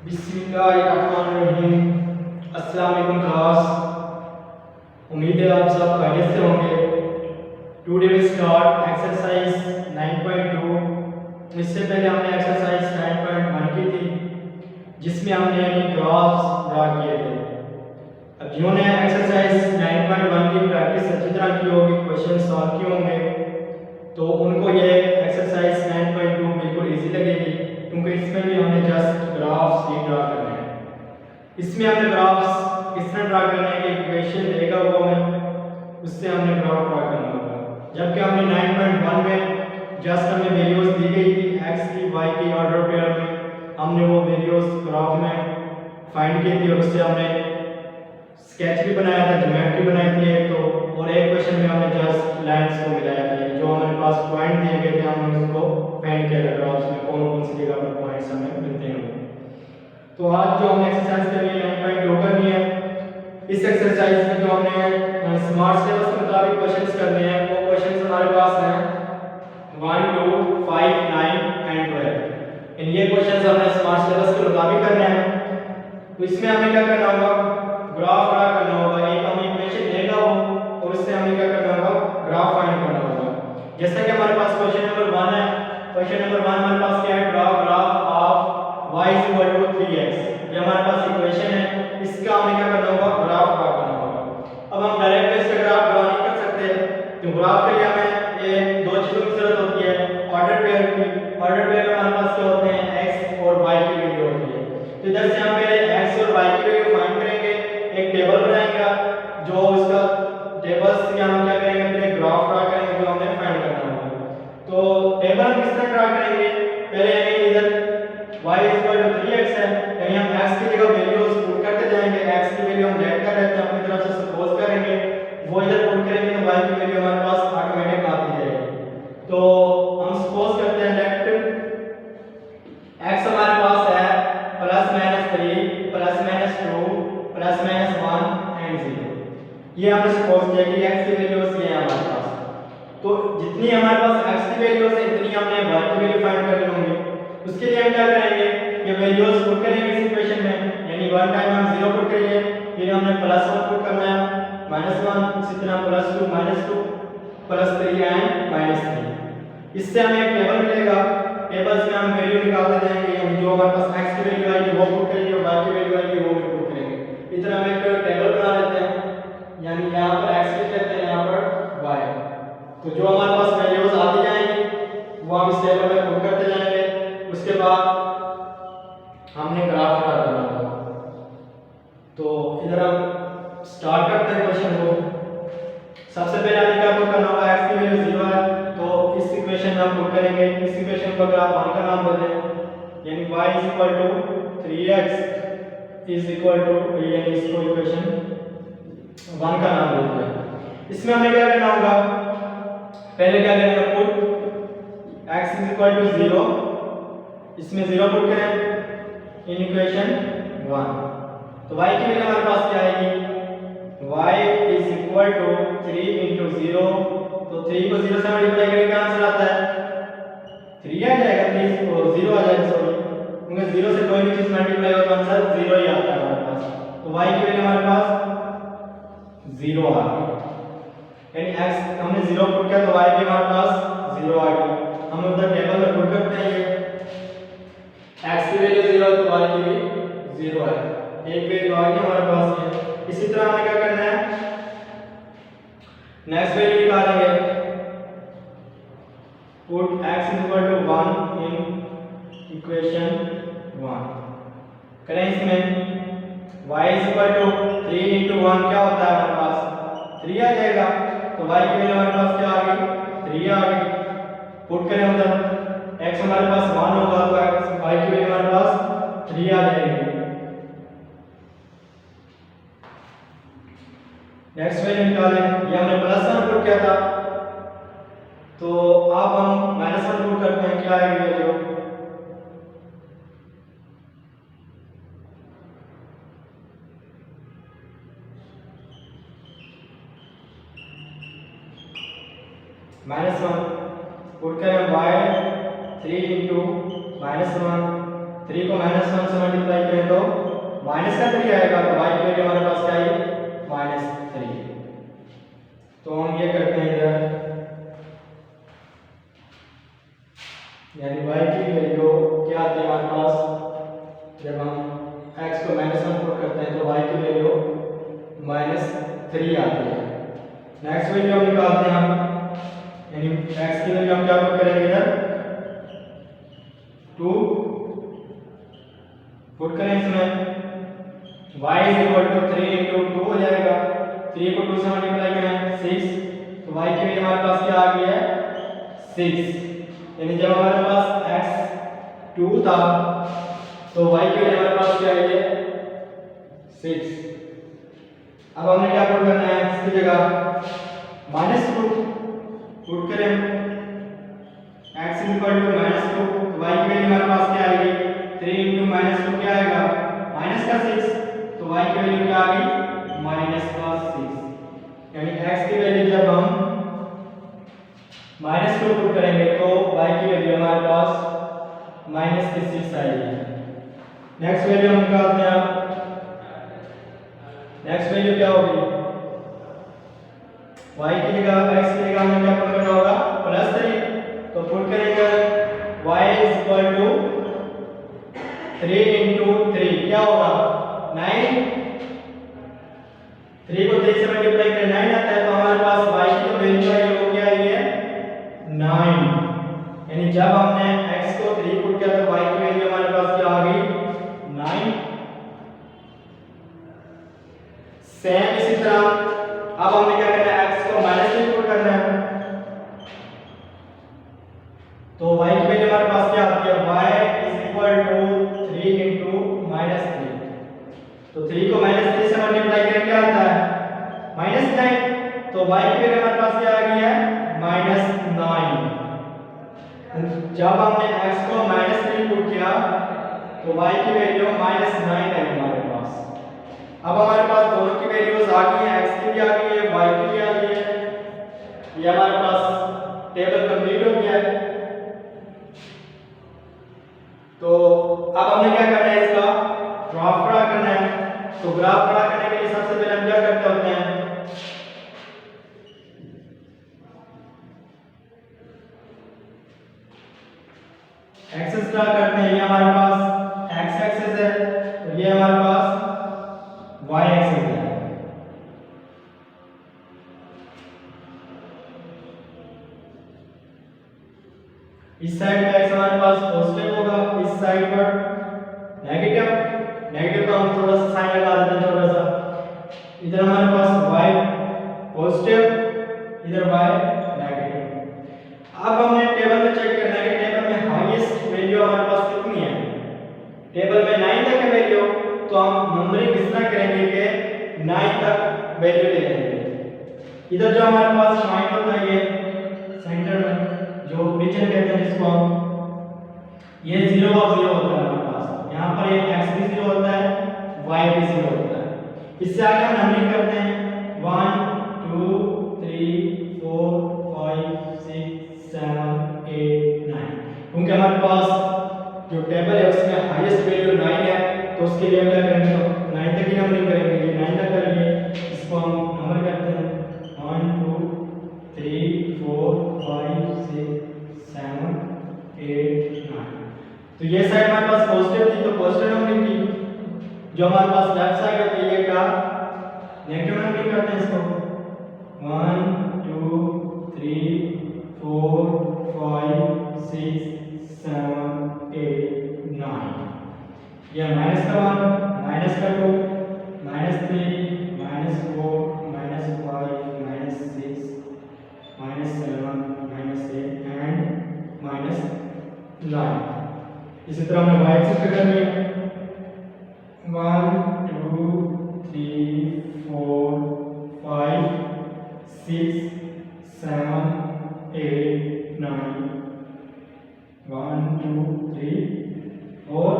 बिस्मिल्लाहिर्रहमानिर्रहीम। अस्सलाम वालेकुम क्लास। उम्मीद है आप सब खैरियत से होंगे। Today we start exercise 9.2। इससे पहले हमने एक्सरसाइज 9.1 की थी जिसमें हमने ग्राफ्स ड्रा किए थे। अब जिन्होंने एक्सरसाइज 9.1 की प्रैक्टिस अच्छी तरह की होगी, क्वेश्चन सॉल्व किए होंगे, तो उनको ये एक्सरसाइज 9.2 बिल्कुल इजी लगेगी, क्योंकि इसमें भी हमने जस्ट ग्राफ्स ही ड्रा करने हैं। इसमें हमने ग्राफ्स किस तरह ड्रा करने हैं कि इक्वेशन देगा वो हमें, उससे हमने ग्राफ ड्रा करना होगा। जबकि हमने 9.1 में जस्ट हमें वैल्यूज दी गई थी एक्स की वाई की ऑर्डर पेयर में, हमने वो वैल्यूज ग्राफ में फाइंड की थी और उससे हमने स्केच भी बनाया था, ज्योमेट्री बनाई थी एक तो, और एक क्वेश्चन में हमने जस्ट लाइंस को मिलाया था। जो हमारे पास पॉइंट दिए गए थे हमने उसको फाइंड किया था ग्राफ्स में, कौन कौन सी जगह पर पॉइंट्स हमें मिलते हैं। तो आज जो हमने एक्सरसाइज करनी है 9.2 करनी है। इस एक्सरसाइज में जो हमने स्मार्ट सिलेबस के मुताबिक क्वेश्चंस करने हैं, वो क्वेश्चंस हमारे पास हैं 1, 2, 5, 9 एंड 12। इन ये क्वेश्चंस हमने स्मार्ट सिलेबस के मुताबिक करने हैं। तो इसमें हमें क्या करना होगा, ग्राफ ड्रा करना होगा। एक हमें इक्वेशन देगा वो, और उससे हमें क्या करना होगा, ग्राफ फाइंड करना होगा। जैसा कि हमारे पास क्वेश्चन नंबर 1 है। क्वेश्चन नंबर 1 हमारे पास क्या है, draw graph of y = 3x। ये हमारे पास इक्वेशन है, इसका हमें क्या करना होगा, ग्राफ ड्रा करना होगा। अब हम डायरेक्ट इसका ग्राफ ड्रा नहीं कर सकते, तो ग्राफ के लिए हमें ये दो चीजों की जरूरत होती है, ऑर्डर पेयर की। ऑर्डर पेयर में हमारे पास क्या होते हैं, x और y की वैल्यू होती है। तो इधर से हम पहले x और y की वैल्यू फाइंड करेंगे, एक टेबल बनाएंगे, जो उसका टेबल से हम क्या करेंगे, पहले ग्राफ ड्रा करेंगे जो हमें फाइंड करना होगा। तो टेबल हम किस तरह ड्रा करेंगे, पहले हमें इधर y = 3x है, यानी हम x की जगह वैल्यूज पुट करते जाएंगे। x की वैल्यू हम लेट कर रहे हैं, अपनी तरफ से सपोज करेंगे, वो इधर पुट करेंगे तो y की वैल्यू हमारे पास ऑटोमेटिक आती जाएगी। तो हम सपोज करते हैं लेट x हमारे पास है +-3 +-2 +-1 एंड 0। ये हमने सपोज किया कि x की वैल्यूज ये है हमारे पास। तो जितनी हमारे पास x की वैल्यूज है, इतनी हमने y की वैल्यू फाइंड करनी होगी। उसके लिए हम क्या करेंगे, ये वैल्यूज पुट करेंगे इस इक्वेशन में, यानी 1 टाइम हम 0 पुट करेंगे, फिर हमने +1 पुट करना है, -1, इसी तरह +2 -2 +3 एंड -3। इससे हमें एक टेबल मिलेगा। टेबल्स में हम वैल्यू निकालते जाएंगे, यानी जो हमारे पास x की वैल्यू आएगी वो पुट करेंगे और y की वैल्यू आएगी वो भी पुट करेंगे। इस तरह हम एक टेबल बना लेते हैं, यानी यहाँ पर x लिख लेते हैं, यहाँ पर y। तो जो हमारे पास वैल्यूज आती जाएंगी वो हम इस टेबल में पुट करते जाएंगे। उसके बाद हमने ग्राफ ड्रा करना होगा। तो इधर हम स्टार्ट करते हैं क्वेश्चन को। सबसे पहले हमें क्या पुट करना होगा, x की वैल्यू 0 है, तो इस इक्वेशन में हम पुट करेंगे। इस इक्वेशन को अगर आप 1 का नाम दें, यानी y = 3x यानी इसको इक्वेशन 1 का नाम देते हैं। इसमें हमें क्या करना होगा, पहले क्या करेंगे, पुट x = 0, इसमें 0 पुट करें इन इक्वेशन 1। तो y की वैल्यू हमारे पास क्या आएगी, y = 3 × 0। तो 3 को 0 से मल्टीप्लाई करेंगे, क्या आंसर आता है, 3 आ जाएगा। 3 को 0 आ जाएगा, सॉरी, क्योंकि 0 से कोई भी चीज मल्टीप्लाई हो तो आंसर 0 ही आता है हमारे पास। तो y की वैल्यू हमारे पास 0 आ गई, यानी x हमने 0 पुट किया तो y भी हमारे पास 0 आ गई। हम उधर टेबल में पुट करते हैं, ये x की वैल्यू 0 है तो y की भी 0 है, एक वैल्यू आ गई हमारे पास ये। इसी तरह हमें क्या करना है, नेक्स्ट वैल्यू निकालेंगे, पुट x = 1 इन इक्वेशन 1 करें। इसमें y = 3 × 1 क्या होता है हमारे पास, 3 आ जाएगा। तो y की वैल्यू हमारे पास क्या आ गई, 3 आ गई। पुट करें उधर, x हमारे पास 1 होगा तो y की वैल्यू हमारे पास 3 आ जाएगी। नेक्स्ट वैल्यू निकालें, ये हमने +1 पुट किया था, तो अब हम -1 पुट करते हैं, क्या आएगी वैल्यू, -1 पुट करें y 3 × -1 3 को -1 से मल्टीप्लाई करें तो माइनस का 3 आएगा, तो y की वैल्यू हमारे पास क्या आई? -3। तो हम ये करते हैं इधर, यानी y की वैल्यू क्या आती है हमारे पास? जब हम x को -1 पुट करते हैं तो y की वैल्यू -3 आती है। नेक्स्ट वैल्यू हम निकालते हैं, यानी x की वैल्यू हम क्या पुट करेंगे इधर? 2 पुट करें इसमें, y = 3 × 2 हो जाएगा। 3 को 2 से मल्टीप्लाई करें 6, तो y की वैल्यू हमारे पास क्या आ गई है? 6। यानी जब हमारे पास x 2 था तो y की वैल्यू हमारे पास क्या आई है? 6। अब हमने क्या पुट करना है x की जगह? -2 पुट करें, x = -2, तो y की वैल्यू हमारे पास क्या आएगी? 3 × -2 क्या आएगा? -6, तो y की वैल्यू क्या आ गई? -6। यानी x की वैल्यू जब हम -2 पुट करेंगे तो y की वैल्यू हमारे पास -6 आएगी। नेक्स्ट वैल्यू हम निकालते हैं। नेक्स्ट वैल्यू क्या होगी? y की जगह x की जगह हमें क्या पुट करना होगा? +3, तो पुट करेंगे y = 3 × 3 क्या होगा? 9। 3 को 3 से मल्टीप्लाई करें 9 आता है, तो हमारे पास y की जो वैल्यू आई है वो क्या आई है? 9। यानी जब हमने x को 3 पुट किया तो y की वैल्यू हमारे पास क्या आ गई? 9। सेम इसी तरह अब हमने क्या करना है? x को -3 पुट करना है, तो y की वैल्यू हमारे पास क्या आती है? y = 3 × -3, तो 3 को -3 से मल्टीप्लाई करें क्या आता है? -9, तो y की वैल्यू हमारे पास क्या आ गई है? -9। जब हमने x को -3 पुट किया तो y की वैल्यू -9 है हमारे पास। अब हमारे पास दोनों की वैल्यूज आ गई हैं, x की भी आ गई है, y की भी आ गई है। ये हमारे पास टेबल कंप्लीट हो गया है। तो अब हमें क्या करना है? इसका ग्राफ खड़ा करना है। तो ग्राफ खड़ा करने के लिए सबसे पहले हम क्या करते होते हैं? एक्सेस ड्रा करते हैं। ये हमारे पास x एक्सिस है, तो ये हमारे पास y एक्सिस है। इस साइड पे x हमारे पास पॉजिटिव होगा, इस साइड पर नेगेटिव। नेगेटिव का हम थोड़ा सा साइन लगा देते हैं छोटा सा। इधर हमारे पास y पॉजिटिव, इधर y नेगेटिव। अब हमने टेबल में चेक करना है कि टेबल में हाईएस्ट वैल्यू हमारे पास कितनी है। टेबल में 9 तक है वैल्यू, तो हम नंबरिंग इस तरह करेंगे कि 9 तक वैल्यू ले लेंगे। इधर जो हमारे पास पॉइंट होता है ये सेंटर में जो रीजन कहते हैं जिसको हम, ये 0 और 0 होता है हमारे पास। यहाँ पर ये x भी 0 होता है, y भी 0 होता है। इससे आगे हम नंबरिंग करते हैं 1 2 3 4 5 6 7 8 9, क्योंकि हमारे पास जो टेबल है उसमें हाईएस्ट वैल्यू 9 है, तो उसके लिए हम क्या करेंगे? 9 तक ही नंबरिंग करेंगे। ये 9 तक कर लिए, इसको हम नंबर करते हैं 1 2 3 4 5 6 7 8 9। तो ये साइड हमारे पास पॉजिटिव थी, तो पॉजिटिव नंबरिंग की। जो हमारे पास लेफ्ट साइड होती है ये क्या? नेगेटिव नंबरिंग करते हैं इसको 1 2 3 4 5 6 7 8 9। ये माइनस का 1 माइनस का 2 -3 -4 -5 -6 -7 -8 एंड -9। इसी तरह हमने y एक्सिस पे करनी है 1 2 3 4 5 6 7 8 9 1 2 3 4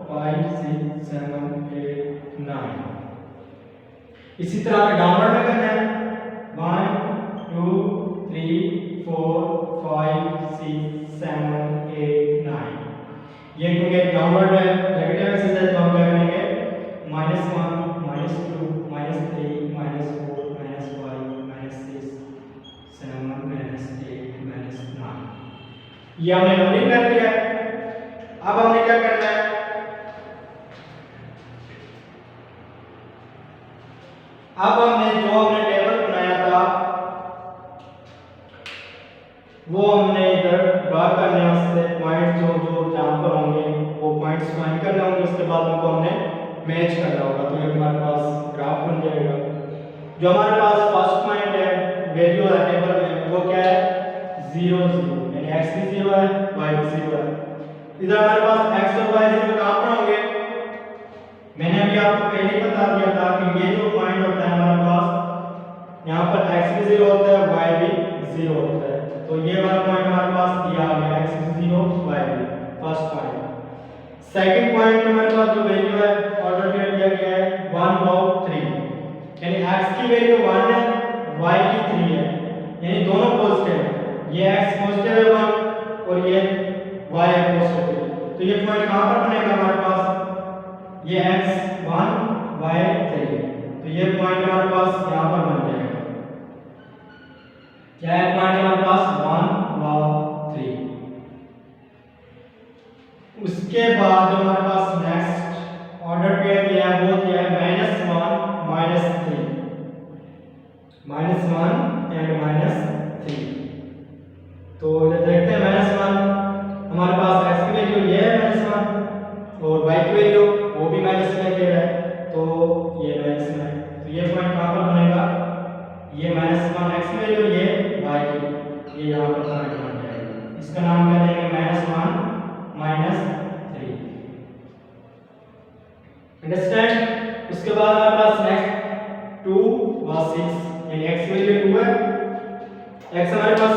5 6 7 8 9। इसी तरह हमें डाउनवर्ड में करना है 1 2 3 4 5 6 7 8 9। ये क्योंकि डाउनवर्ड है नेगेटिव एक्सिस है तो हम क्या करेंगे -1 -2 -3 -4 -5 -6 7 -8 -9 ये हमने नंबरिंग कर लिया है। अब हमने क्या करना है, अब हमने जो हमने टेबल बनाया था वो हमने इधर ड्रा करने हैं, उससे पॉइंट जो जो जहाँ पर होंगे वो पॉइंट्स फाइंड करने होंगे, उसके बाद उनको हमने मैच करना होगा। तो ये हमारे पास ग्राफ बन जाएगा। जो हमारे पास फर्स्ट पॉइंट है वैल्यू है टेबल में वो क्या है 0 0, यानी x भी 0 है y भी 0 है। इधर हमारे पास x और y 0 कहाँ पर होंगे, मैंने अभी आपको पहले ही बता दिया था कि ये जो पॉइंट होता है हमारे पास यहाँ पर x भी 0 होता है y भी 0 होता है। तो ये वाला पॉइंट हमारे पास दिया गया x भी 0 y भी, फर्स्ट पॉइंट। सेकंड पॉइंट हमारे पास जो वैल्यू है ऑर्डर पेयर दिया गया है 1 और 3, यानी x की वैल्यू 1 है y की 3 है, यानी दोनों पॉजिटिव है। ये x पॉजिटिव है 1 और ये y है पॉजिटिव। तो ये पॉइंट कहां पर बनेगा हमारे पास, ये x 1 y 3, तो ये पॉइंट हमारे पास यहां पर बन जाएगा। क्या है पॉइंट हमारे पास 1 और 3। उसके बाद जो हमारे पास नेक्स्ट ऑर्डर पेयर दिया है वो दिया है -1 -3, -1 एंड -3। तो इधर देखते हैं -1 हमारे पास x की वैल्यू ये है -1 और y की वैल्यू वो भी माइनस में दे रहा है, तो ये माइनस में, तो ये पॉइंट कहां पर बनेगा, ये -1 x की वैल्यू ये y की, ये यहां पर पॉइंट बन जाएगा। इसका नाम क्या देंगे -1 -3। अंडरस्टैंड। उसके बाद हमारे पास नेक्स्ट 2 और 6, यानी x की वैल्यू 2 है, x हमारे पास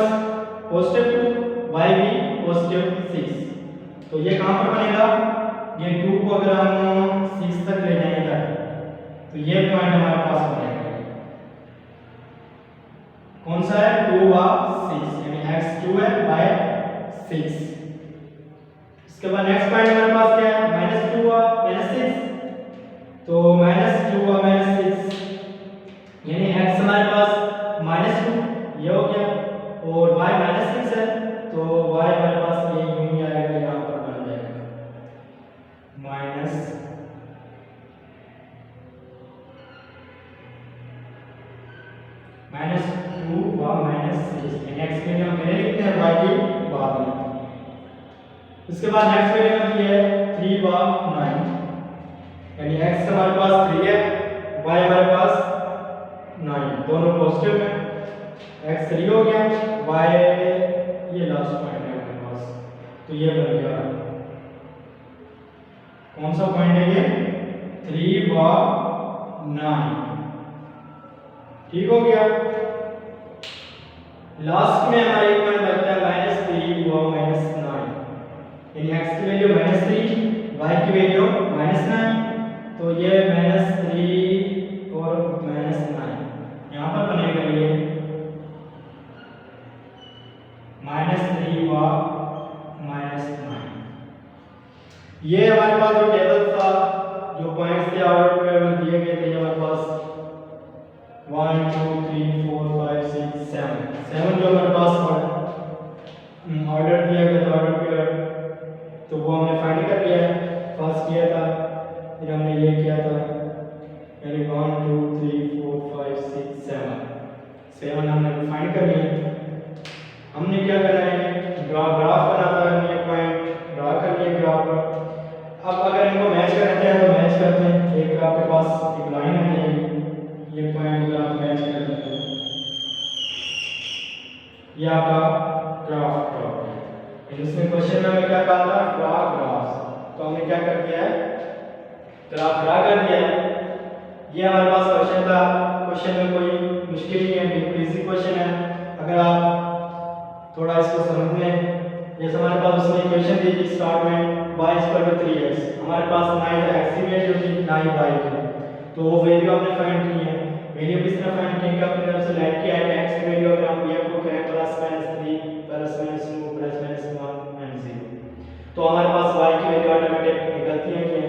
पॉजिटिव 2 y भी पॉजिटिव 6, तो ये कहां पर बनेगा, ये 2 को अगर हम 6 तक ले जाएंगे तो ये पॉइंट हमारे पास बनेगा। कौन सा है 2 और 6, यानी x 2 है y 6। इसके बाद नेक्स्ट पॉइंट हमारे पास क्या है -2 और -6, तो -2 और -6 यानी x हमारे पास -2 ये हो गया और y -6 है, तो y हमारे पास ये यूं ही आएगा, यहाँ पर बन जाएगा -2 और -6, यानी x के लिए हम पहले लिखते हैं y की बाद में। उसके बाद नेक्स्ट वैल्यू में ये है 3 और 9, यानी x हमारे पास 3 है y हमारे पास 9, दोनों पॉजिटिव है, x 3 हो गया, y ये लास्ट पॉइंट है हमारे पास, तो ये बन गया कौन सा पॉइंट है ये 3 और 9, ठीक हो गया। लास्ट में हमारा एक पॉइंट बचता है -3 और -9, यानी x की वैल्यू -3 y की वैल्यू -9, तो ये -3 और -9 यहाँ पर बनेगा ये -3 और -9। ये हमारे पास जो टेबल था, जो पॉइंट्स थे ऑर्डर में दिए गए थे हमारे पास 1 2 3 4 5 6 7 जो हमारे पास ऑर्डर दिया गया था ऑर्डर पेयर, तो वो हमने फाइंड कर लिया है। फर्स्ट किया था, फिर हमने ये किया था, यानी 1 2 3 4 5 6 7 हमने फाइंड कर लिया। हमने क्या करना है, ग्राफ बनाना है, हमने पॉइंट ड्रा कर लिए ग्राफ पर। अब अगर इनको मैच करते हैं तो मैच करते हैं, एक आपके पास एक लाइन है, ये पॉइंट ग्राफ मैच कर देते हैं, ये आपका ग्राफ है। इसमें क्वेश्चन में हमें क्या कहा था, ग्राफ, तो हमने क्या कर दिया है, ग्राफ ड्रा कर दिया है। ये हमारे पास क्वेश्चन था, क्वेश्चन में कोई मुश्किल नहीं है, बिल्कुल इजी क्वेश्चन है। अगर आप थोड़ा इसको समझ लें, जैसे हमारे पास उसने इक्वेशन दी थी स्टार्ट में y 3x, हमारे पास ना ही x की वैल्यू थी ना ही y की, तो वो वैल्यू हमने फाइंड की है। वैल्यू किस तरह फाइंड की, अपनी तरफ से लेट किया है, x की वैल्यू अगर हम ये को करें +-3 +-2 +-1 एंड 0, तो हमारे पास y की वैल्यू ऑटोमेटिक निकलती है कि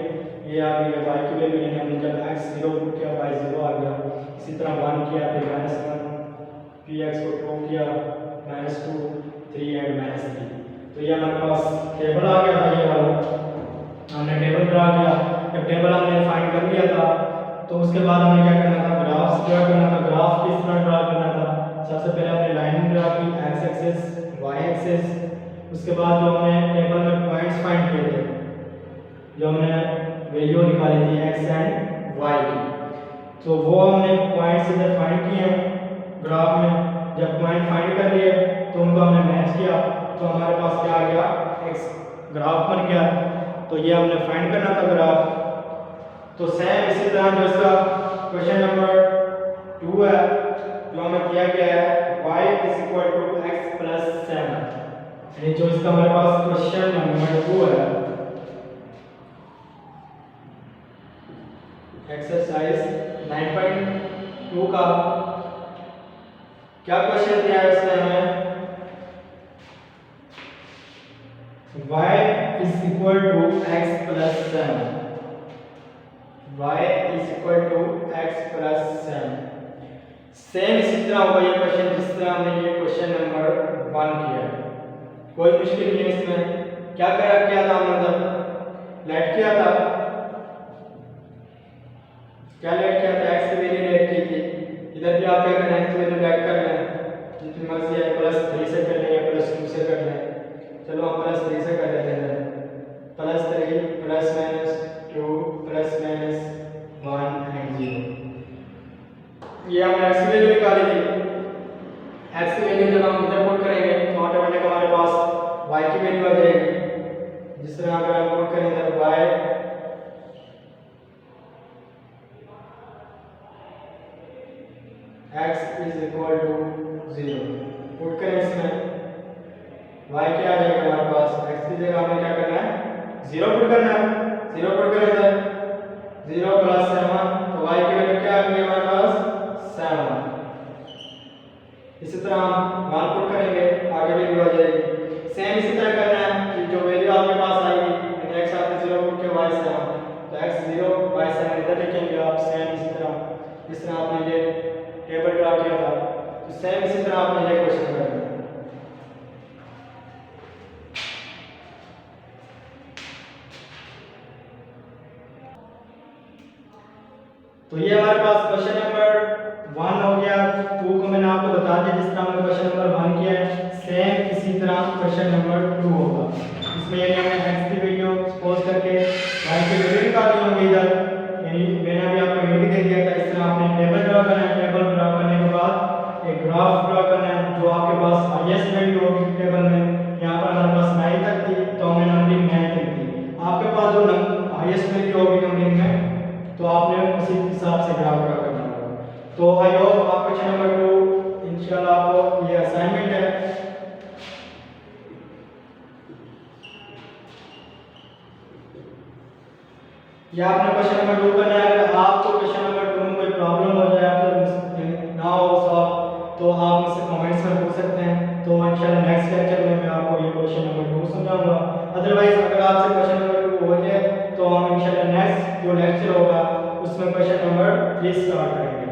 ये आ गई है y की वैल्यू, यानी हमने जब x 0 पुट किया y 0 आ गया। इसी तरह 1 किया फिर -1, फिर x को 2 किया -2, 3 एंड -3। तो ये हमारे पास टेबल आ गया था, ये वाला हमने टेबल ड्रा किया। जब टेबल हमने फाइंड कर लिया था तो उसके बाद हमें क्या करना था, ग्राफ ड्रा करना था। ग्राफ किस तरह ड्रा करना था, सबसे पहले हमने लाइन ड्रा की x एक्सिस y एक्सिस, उसके बाद जो हमने टेबल में पॉइंट्स फाइंड किए थे, जो हमने वैल्यू निकाली थी x एंड y की, तो वो हमने पॉइंट्स इधर फाइंड किए हैं ग्राफ में। जब पॉइंट फाइंड कर लिए तो उनको हमने मैच किया तो हमारे पास क्या आ गया, x ग्राफ बन गया। तो ये हमने फाइंड करना था ग्राफ। तो सेम इसी तरह जो इसका क्वेश्चन नंबर 2 है, जो हमें दिया गया है y = x + 7, यानी जो इसका हमारे पास क्वेश्चन नंबर 2 है, एक्सरसाइज 9.2 का क्या क्वेश्चन दिया है इसमें हमें, y = x + 7, y = x + 7। Same इसी तरह होगा ये क्वेश्चन जिस तरह हमने ये क्वेश्चन नंबर 1 किया है, कोई मुश्किल नहीं है इसमें। क्या किया था, मतलब लेट किया था, क्या लेट किया था, x की वैल्यू लेट की थी। इधर भी आप क्या करें, x की वैल्यू लेट कर लें, जितनी मर्जी है, +3 से कर लें या +2 से कर लें। चलो हम +3 से कर लेते हैं, +3 +-2 +-1 एंड 0। ये हमने x की वैल्यू निकाली थी। x की वैल्यू जब हम इधर पुट करेंगे तो ऑटोमेटिक हमारे पास y की वैल्यू आ जाएगी। जिस तरह अगर हम पुट करें इधर y x = 0 पुट करें, इसमें y क्या आ जाएगा हमारे पास, x की जगह हमें क्या करना है, 0 पुट करना है। 0 पुट करें इधर 0 + 7, तो y की वैल्यू क्या आ गई हमारे पास, 7। इसी तरह हम 1 पुट करेंगे, आगे वैल्यू आ जाएगी। सेम इसी तरह करना है कि जो वैल्यू आपके पास आएगी, यानी x आपने 0 पुट किया, y 7, तो x 0 y 7 इधर लिखेंगे आप। सेम इसी तरह जिस तरह आपने ये टेबल ड्रा किया था, तो सेम इसी तरह आपने ये क्वेश्चन करना है। तो ये हमारे पास क्वेश्चन नंबर 1 हो गया। 2 को मैंने आपको बता दिया, जिस तरह हमने क्वेश्चन नंबर 1 किया है सेम इसी तरह क्वेश्चन नंबर 2 होगा। इसमें यानी हमने x की वैल्यू सपोज करके y की वैल्यू निकालनी होगी इधर, यानी मैंने अभी आपको हिंट दे दिया था। इस तरह आपने टेबल ड्रा करना है, टेबल ड्रा करने के बाद एक ग्राफ ड्रा करना है, जो आपके पास हाईएस्ट वैल्यू होगी टेबल में। यहाँ पर हमारे पास 9 तक थी, तो हमने नंबरिंग 9 तक थी। आपके पास जो हाईएस्ट वैल्यू होगी नंबरिंग में, तो आपने उसी हिसाब से ग्राफ ड्रा करना होगा। तो आई होप आप क्वेश्चन नंबर 2 इंशाल्लाह आपको ये असाइनमेंट है, ये आपने क्वेश्चन नंबर 2 करना है। अगर आपको क्वेश्चन नंबर 2 में कोई प्रॉब्लम हो जाए तो ना हो सॉल्व, तो आप मुझसे कमेंट्स में पूछ सकते हैं। तो इंशाल्लाह नेक्स्ट लेक्चर में मैं आपको ये क्वेश्चन नंबर 2 समझाऊंगा। अदरवाइज अगर आपसे क्वेश्चन नंबर 2 हो जाए तो हम इंशाल्लाह नेक्स्ट जो लेक्चर होगा उसमें क्वेश्चन नंबर 3 स्टार्ट करेंगे।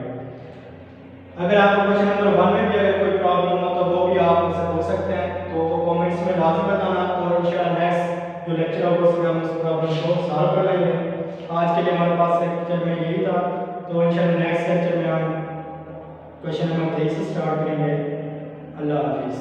अगर आपको क्वेश्चन नंबर 1 में भी अगर कोई प्रॉब्लम हो तो वो भी आप मुझसे पूछ सकते हैं, तो वो कमेंट्स में लाजमी बताना। तो इंशाल्लाह नेक्स्ट जो लेक्चर होगा उसमें हम उस प्रॉब्लम को सॉल्व कर लेंगे। आज के लिए हमारे पास लेक्चर में यही था, तो इंशाल्लाह नेक्स्ट लेक्चर में हम क्वेश्चन नंबर 3 से स्टार्ट करेंगे। अल्लाह हाफिज़।